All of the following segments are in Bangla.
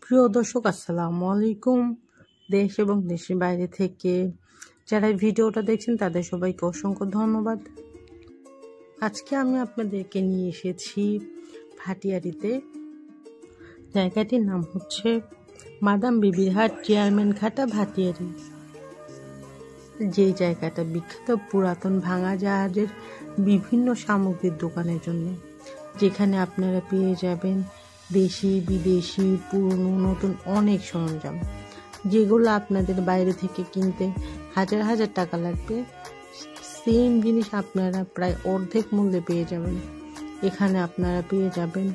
প্রিয় দর্শক, আসসালামু আলাইকুম। দেশ এবং দেশের বাইরে থেকে যারা ভিডিওটা দেখছেন তাদের সবাইকে অসংখ্য ধন্যবাদ। আজকে আমি আপনাদেরকে নিয়ে এসেছি ভাটিয়ারিতে। জায়গাটির নাম হচ্ছে মাদাম বিবির হাট, চেয়ারম্যান ঘাটা, ভাটিয়ারি। যে জায়গাটা বিখ্যাত পুরাতন ভাঙা জাহাজের বিভিন্ন সামগ্রীর দোকানের জন্য, যেখানে আপনারা পেয়ে যাবেন দেশি বিদেশি পুরনো নতুন অনেক সরঞ্জাম, যেগুলো আপনাদের বাইরে থেকে কিনতে হাজার হাজার টাকা লাগবে। সেম জিনিস আপনারা প্রায় অর্ধেক মূল্যে পেয়ে যাবেন। এখানে আপনারা পেয়ে যাবেন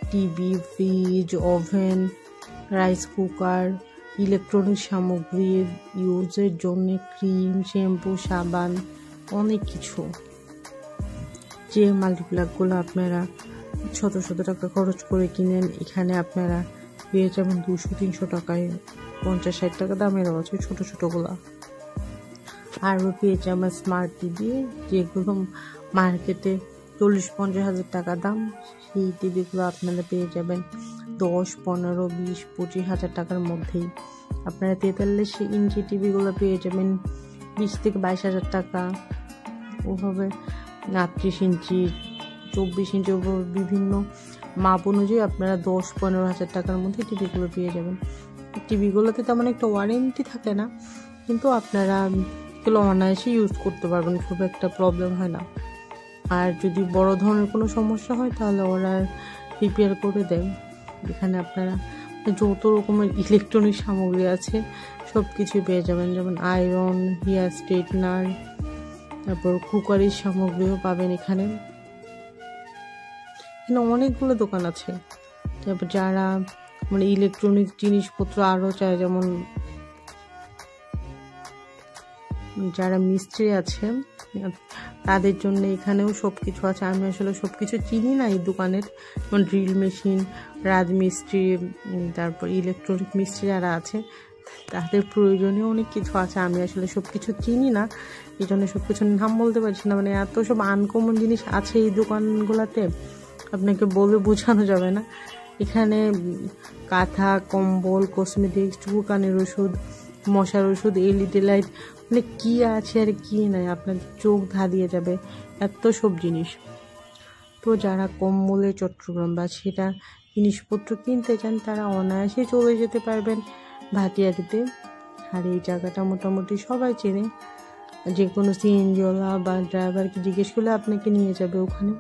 TV, fridge, oven, rice cooker, electronic সামগ্রীর ইউজের জন্য ক্রিম, শ্যাম্পু, সাবান, অনেক কিছু। যে মাল্টিপ্লাকগুলো আপনারা শত শত টাকা খরচ করে কিনেন, এখানে আপনারা পেয়ে যাবেন 200-300 টাকায়, 50-60 টাকা দামের আছে ছোটো ছোটোগুলো। আরও পেয়ে যাবেন স্মার্ট টিভি, যেগুলো মার্কেটে 40-50 হাজার টাকা দাম। সেই টিভিগুলো আপনারা পেয়ে যাবেন 10, 15, 20, 25 হাজার টাকার মধ্যেই। আপনারা 43 ইঞ্চি টিভিগুলো পেয়ে যাবেন 20-22 হাজার টাকা। ওভাবে 38 ইঞ্চি, 24 ইঞ্চি, বিভিন্ন মাপ অনুযায়ী আপনারা 10-15 হাজার টাকার মধ্যে টিভিগুলো পেয়ে যাবেন। টিভিগুলোতে তেমন একটা ওয়ারেন্টি থাকে না, কিন্তু আপনারা এগুলো অনায়াসে ইউজ করতে পারবেন, খুব একটা প্রবলেম হয় না। আর যদি বড় ধরনের কোনো সমস্যা হয় তাহলে ওরা রিপেয়ার করে দেয়। এখানে আপনারা যত রকমের ইলেকট্রনিক সামগ্রী আছে সব কিছুই পেয়ে যাবেন, যেমন আয়রন, হেয়ার স্ট্রেটনার, তারপর কুকারের সামগ্রীও পাবেন। এখানে অনেকগুলো দোকান আছে। তারপর যারা ইলেকট্রনিক জিনিসপত্র আরও চায়, যেমন যারা মিস্ত্রি আছে তাদের জন্য এখানেও সব কিছু আছে। আমি আসলে সব কিছু চিনি না এই দোকানের, যেমন ড্রিল মেশিন, রাজমিস্ত্রি, তারপর ইলেকট্রনিক মিস্ত্রি যারা আছে তাদের প্রয়োজনীয় অনেক কিছু আছে। আমি আসলে সব কিছু চিনি না, এই জন্য সব কিছুর নাম বলতে পারছি না। এত সব আনকমন জিনিস আছে এই দোকানগুলোতে, আপনাকে বলে বোঝানো যাবে না। এখানে কাঁথা, কম্বল, কসমেটিক্স, চুলকানির ওষুধ, মশার ওষুধ, এলইডি লাইট, কি আছে আর কি নাই, আপনার চোখ ধাঁধিয়ে যাবে এত সব জিনিস। তো যারা কম মূল্যে চট্টগ্রাম বা সেটা জিনিসপত্র কিনতে চান তারা অনায়াসে চলে যেতে পারবেন ভাটিয়ারিতে। আর এই জায়গাটা মোটামুটি সবাই চেনে, যে কোনো সিএনজিওয়ালা বা ড্রাইভারকে জিজ্ঞেস করলে আপনাকে নিয়ে যাবে ওখানে।